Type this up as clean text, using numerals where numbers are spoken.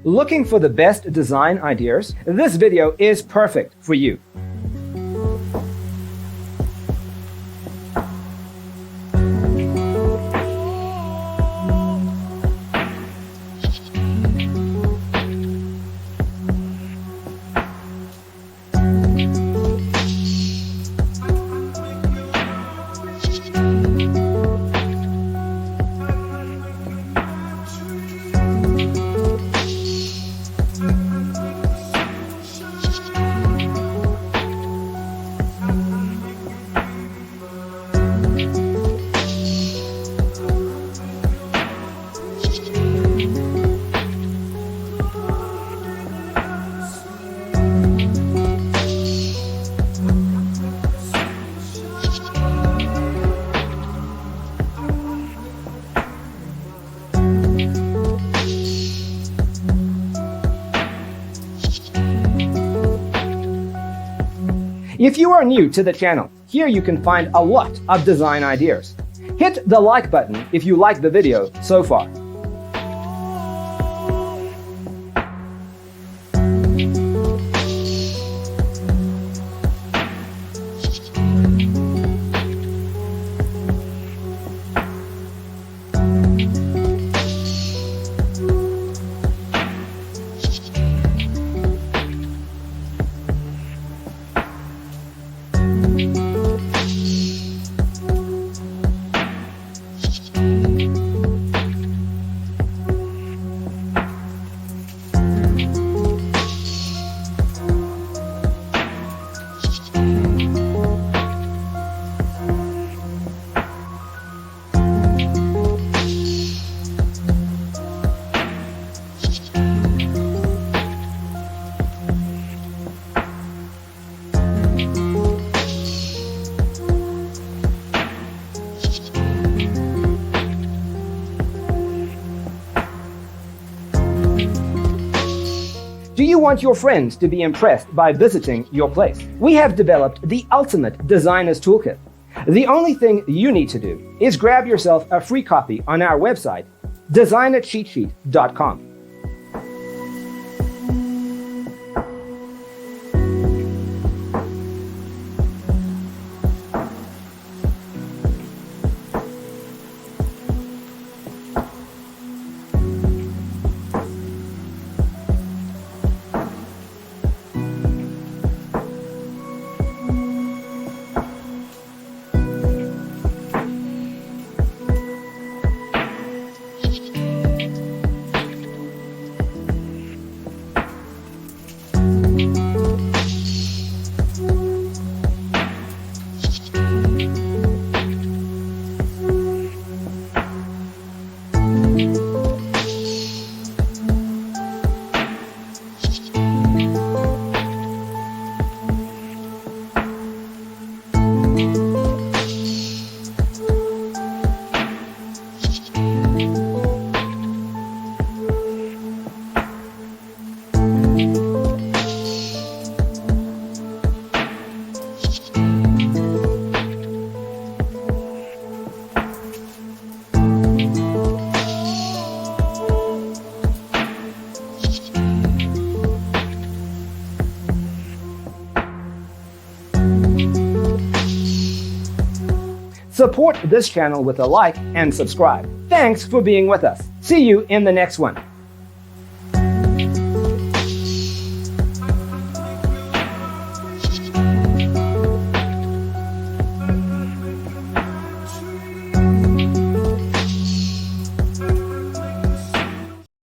Looking for the best design ideas? This video is perfect for you. If you are new to the channel, here you can find a lot of design ideas. Hit the like button if you like the video so far. Do you want your friends to be impressed by visiting your place? We have developed the ultimate designer's toolkit. The only thing you need to do is grab yourself a free copy on our website, designercheatsheet.com. Support this channel with a like and subscribe. Thanks for being with us. See you in the next one.